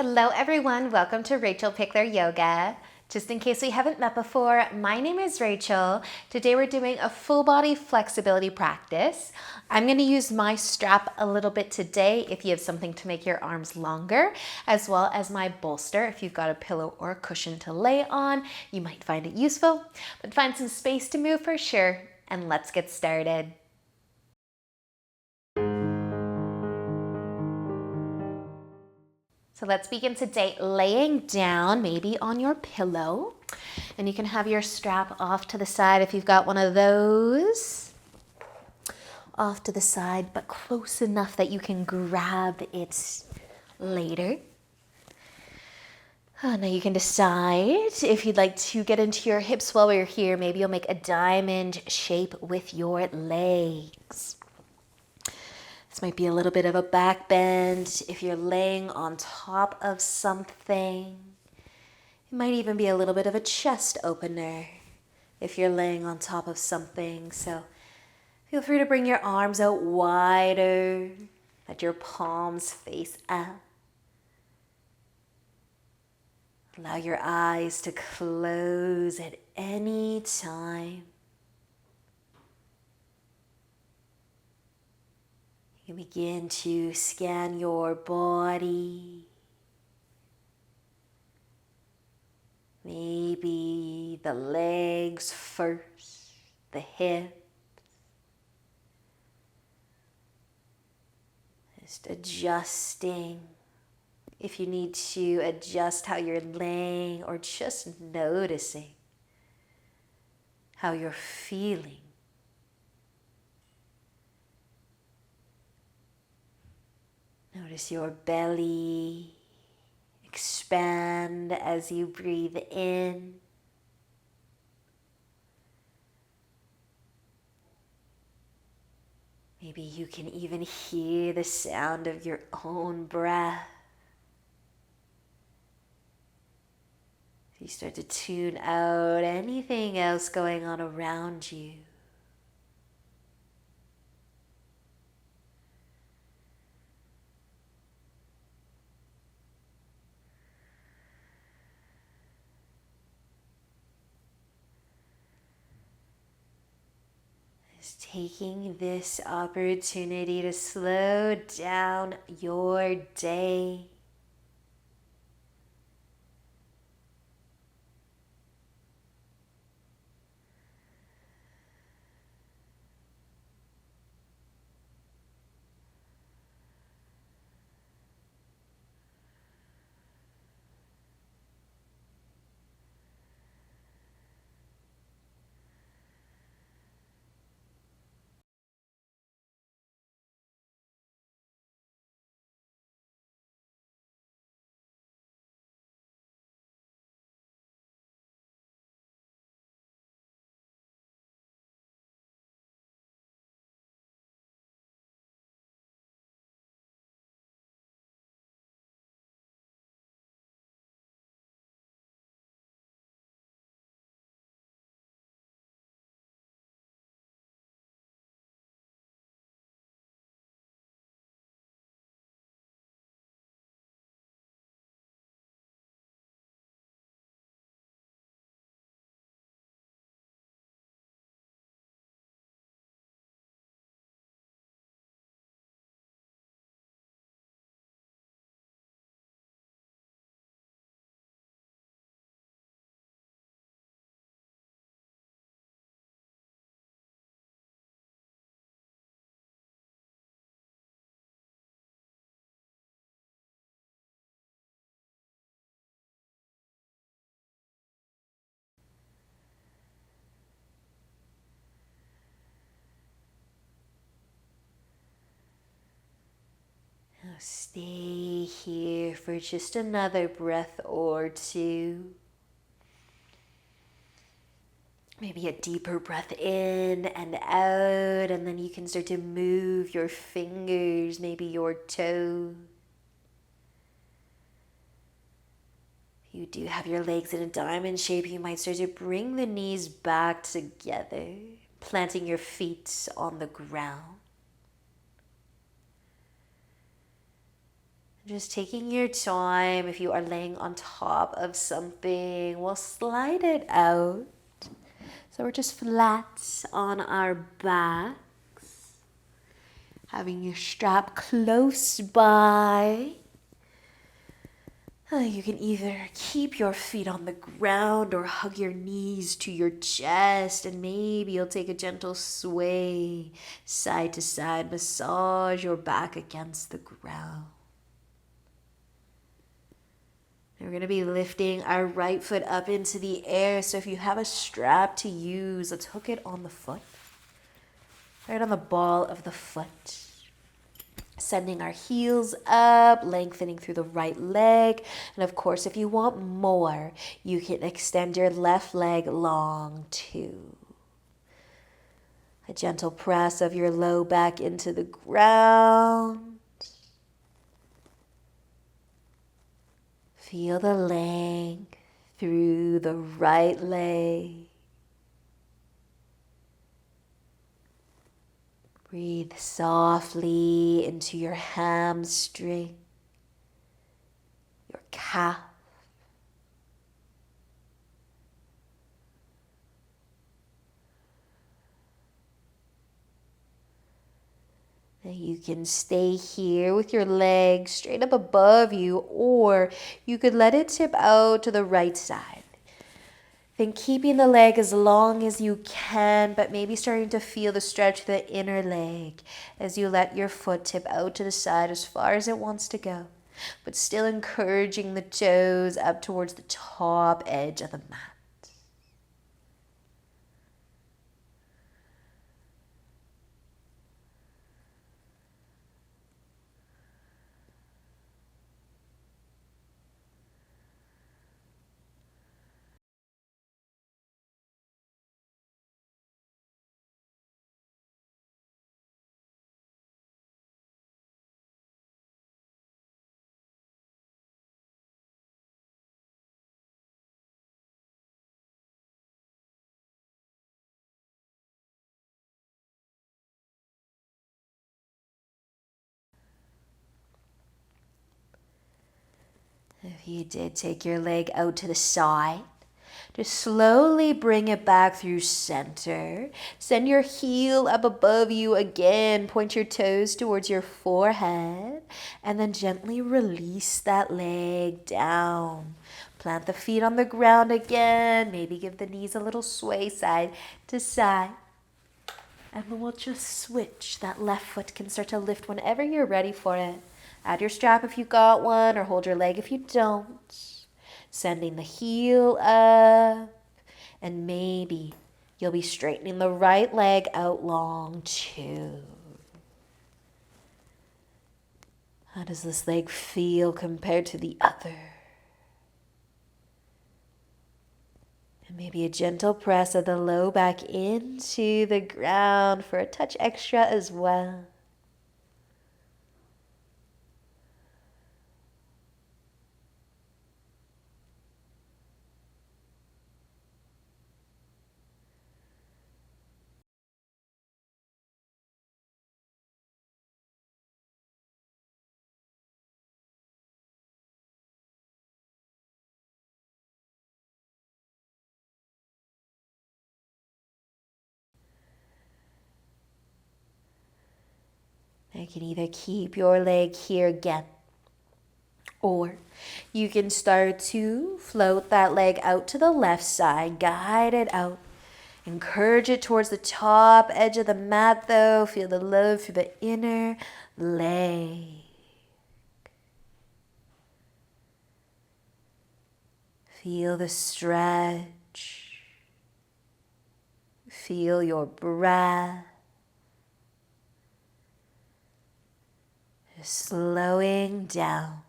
Hello everyone, welcome to Rachel Pichler Yoga. Just in case we haven't met before, my name is Rachel. Today we're doing a full body flexibility practice. I'm going to use my strap a little bit today if you have something to make your arms longer, as well as my bolster if you've got a pillow or a cushion to lay on. You might find it useful, but find some space to move for sure, and let's get started. So let's begin today laying down, maybe on your pillow. And you can have your strap off to the side if you've got one of those. Off to the side, but close enough that you can grab it later. Now you can decide if you'd like to get into your hips while we're here. Maybe you'll make a diamond shape with your legs. This might be a little bit of a back bend if you're laying on top of something. It might even be a little bit of a chest opener if you're laying on top of something. So feel free to bring your arms out wider, let your palms face up. Allow your eyes to close at any time. You begin to scan your body. Maybe the legs first, the hips. Just adjusting. If you need to adjust how you're laying or just noticing how you're feeling. Notice your belly expand as you breathe in. Maybe you can even hear the sound of your own breath. You start to tune out anything else going on around you. Just taking this opportunity to slow down your day. Now stay here for just another breath or two. Maybe a deeper breath in and out, and then you can start to move your fingers, maybe your toes. If you do have your legs in a diamond shape, you might start to bring the knees back together, planting your feet on the ground. Just taking your time. If you are laying on top of something, we'll slide it out. So we're just flat on our backs. Having your strap close by. You can either keep your feet on the ground or hug your knees to your chest, and maybe you'll take a gentle sway side to side, massage your back against the ground. And we're going to be lifting our right foot up into the air. So if you have a strap to use, let's hook it on the foot, right on the ball of the foot. Sending our heels up, lengthening through the right leg. And of course, if you want more, you can extend your left leg long too. A gentle press of your low back into the ground. Feel the length through the right leg. Breathe softly into your hamstring, your calf. Now you can stay here with your legs straight up above you, or you could let it tip out to the right side. Then keeping the leg as long as you can, but maybe starting to feel the stretch of the inner leg as you let your foot tip out to the side as far as it wants to go, but still encouraging the toes up towards the top edge of the mat. If you did take your leg out to the side, just slowly bring it back through center. Send your heel up above you again. Point your toes towards your forehead. And then gently release that leg down. Plant the feet on the ground again. Maybe give the knees a little sway side to side. And then we'll just switch. That left foot can start to lift whenever you're ready for it. Add your strap if you got one, or hold your leg if you don't. Sending the heel up, and maybe you'll be straightening the right leg out long too. How does this leg feel compared to the other? And maybe a gentle press of the low back into the ground for a touch extra as well. You can either keep your leg here again, or you can start to float that leg out to the left side, guide it out. Encourage it towards the top edge of the mat though. Feel the love through the inner leg. Feel the stretch. Feel your breath. Just slowing down.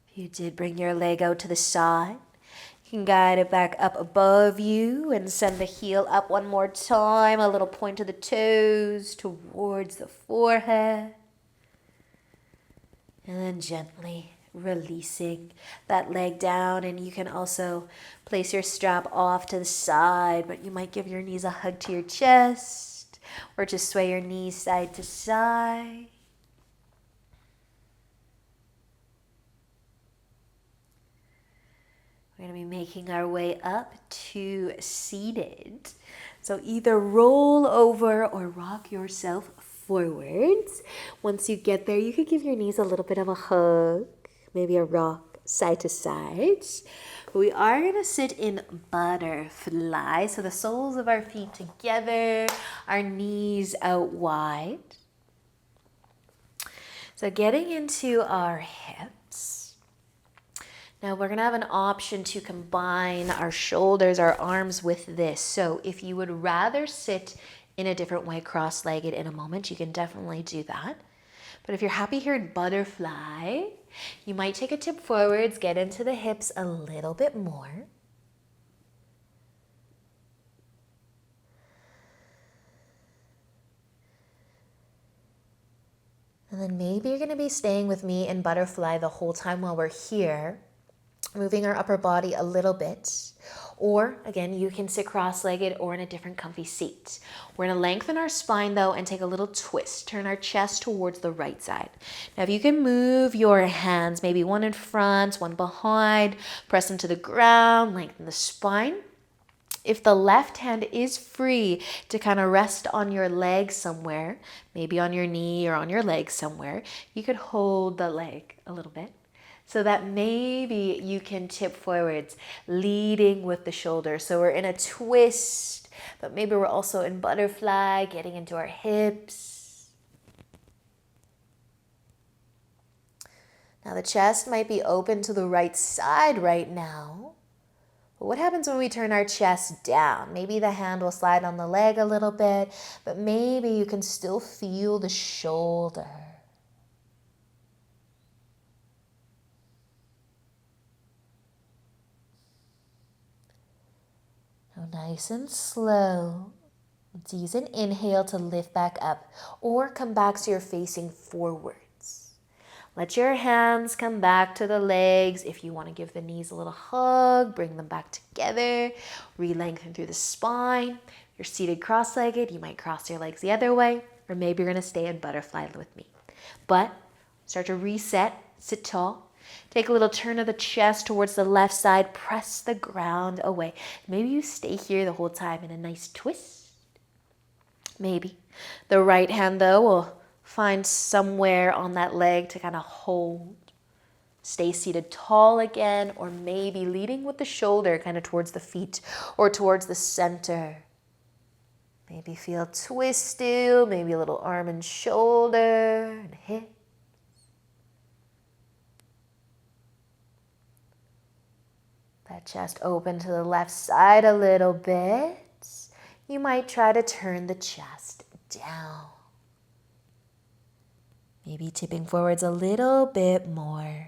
If you did bring your leg out to the side, you can guide it back up above you and send the heel up one more time. A little point of the toes towards the forehead. And then gently releasing that leg down. And you can also place your strap off to the side, but you might give your knees a hug to your chest or just sway your knees side to side. We're going to be making our way up to seated. So either roll over or rock yourself forwards. Once you get there, you could give your knees a little bit of a hug, maybe a rock side to side. But we are going to sit in butterfly. So the soles of our feet together, our knees out wide. So getting into our hips. Now we're going to have an option to combine our shoulders, our arms with this. So if you would rather sit in a different way, cross-legged in a moment, you can definitely do that. But if you're happy here in butterfly, you might take a tip forwards, get into the hips a little bit more. And then maybe you're going to be staying with me in butterfly the whole time while we're here, moving our upper body a little bit. Or again, you can sit cross-legged or in a different comfy seat. We're going to lengthen our spine though and take a little twist. Turn our chest towards the right side. Now if you can move your hands, maybe one in front, one behind, press into the ground, lengthen the spine. If the left hand is free to kind of rest on your leg somewhere, maybe on your knee or on your leg somewhere, you could hold the leg a little bit. So that maybe you can tip forwards, leading with the shoulder. So we're in a twist, but maybe we're also in butterfly, getting into our hips. Now the chest might be open to the right side right now. But what happens when we turn our chest down? Maybe the hand will slide on the leg a little bit, but maybe you can still feel the shoulder. Nice and slow. Let's use an inhale to lift back up or come back so you're facing forwards. Let your hands come back to the legs. If you want to give the knees a little hug, bring them back together. Re-lengthen through the spine. You're seated cross-legged. You might cross your legs the other way, or maybe you're going to stay in butterfly with me. But start to reset, sit tall. Take a little turn of the chest towards the left side. Press the ground away. Maybe you stay here the whole time in a nice twist. Maybe. The right hand, though, will find somewhere on that leg to kind of hold. Stay seated tall again, or maybe leading with the shoulder kind of towards the feet or towards the center. Maybe feel twisted, maybe a little arm and shoulder and hip. That chest open to the left side a little bit. You might try to turn the chest down. Maybe tipping forwards a little bit more.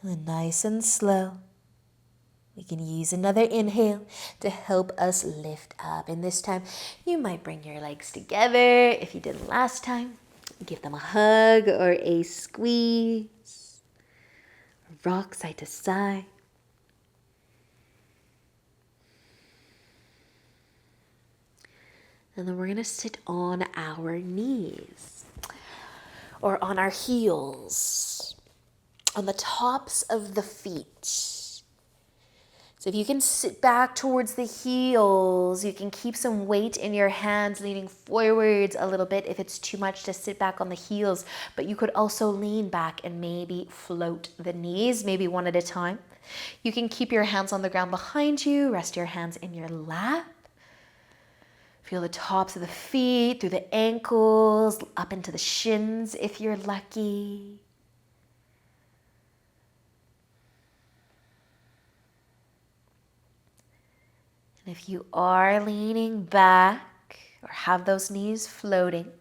And then nice and slow, we can use another inhale to help us lift up. And this time, you might bring your legs together if you didn't last time. Give them a hug or a squeeze. Rock side to side. And then we're going to sit on our knees or on our heels, on the tops of the feet. So if you can sit back towards the heels, you can keep some weight in your hands, leaning forwards a little bit if it's too much to sit back on the heels. But you could also lean back and maybe float the knees, maybe one at a time. You can keep your hands on the ground behind you, rest your hands in your lap. Feel the tops of the feet, through the ankles, up into the shins if you're lucky. And if you are leaning back or have those knees floating,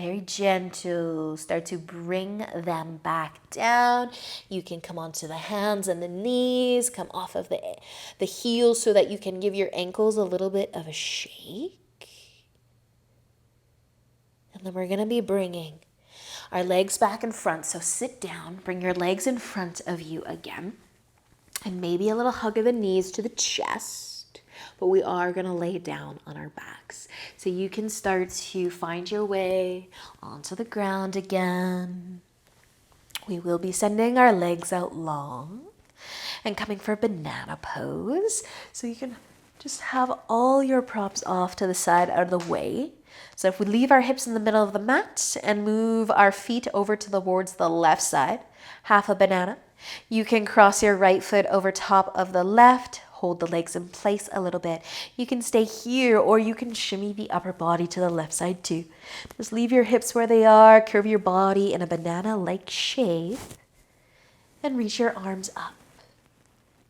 Very gentle. Start to bring them back down. You can come onto the hands and the knees, come off of the heels so that you can give your ankles a little bit of a shake. And then we're going to be bringing our legs back in front. So sit down, bring your legs in front of you again. And maybe a little hug of the knees to the chest. But we are going to lay down on our backs. So you can start to find your way onto the ground again. We will be sending our legs out long and coming for banana pose. So you can just have all your props off to the side out of the way. So if we leave our hips in the middle of the mat and move our feet over towards the left side, half a banana, you can cross your right foot over top of the left, hold the legs in place a little bit. You can stay here or you can shimmy the upper body to the left side too. Just leave your hips where they are, curve your body in a banana-like shape, and reach your arms up.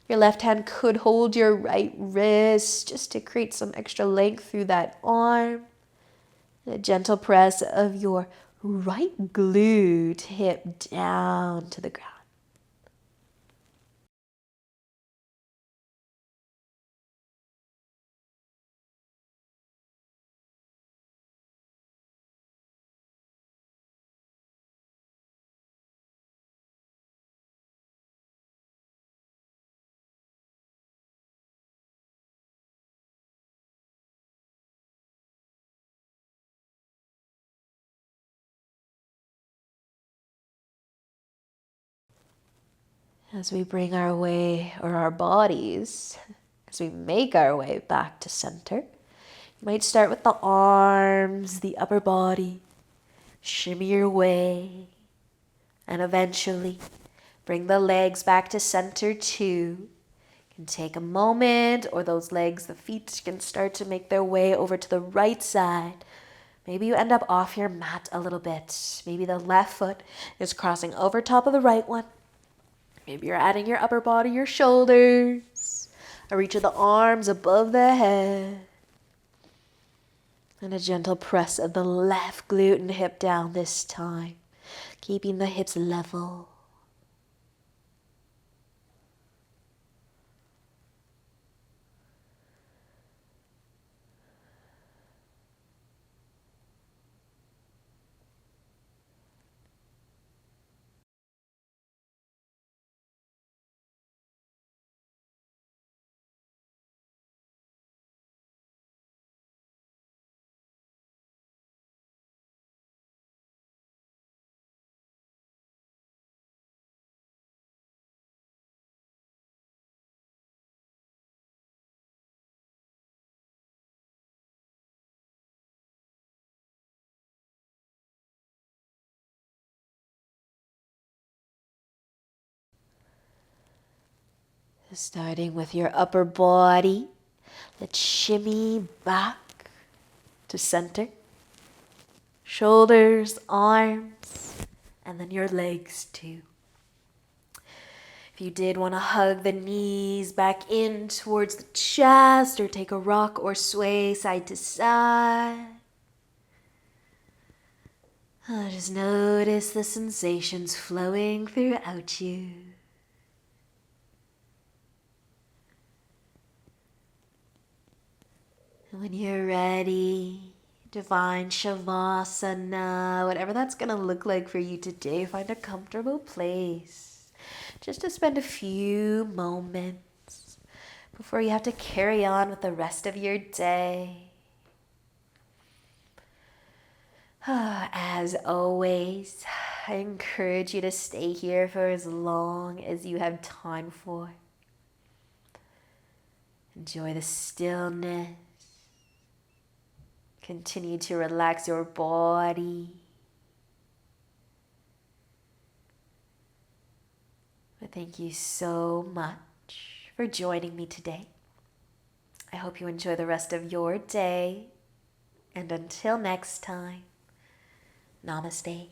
Your left hand could hold your right wrist just to create some extra length through that arm. A gentle press of your right glute hip down to the ground. As we bring our way, or our bodies, as we make our way back to center, you might start with the arms, the upper body, shimmy your way, and eventually bring the legs back to center too. You can take a moment, or those legs, the feet can start to make their way over to the right side. Maybe you end up off your mat a little bit. Maybe the left foot is crossing over top of the right one. Maybe you're adding your upper body, your shoulders, a reach of the arms above the head, and a gentle press of the left glute and hip down this time, keeping the hips level. Starting with your upper body, let's shimmy back to center. Shoulders, arms, and then your legs too. If you did want to hug the knees back in towards the chest or take a rock or sway side to side, just notice the sensations flowing throughout you. And when you're ready, Divine Shavasana, whatever that's going to look like for you today, find a comfortable place just to spend a few moments before you have to carry on with the rest of your day. As always, I encourage you to stay here for as long as you have time for. Enjoy the stillness. Continue to relax your body. But thank you so much for joining me today. I hope you enjoy the rest of your day. And until next time, namaste.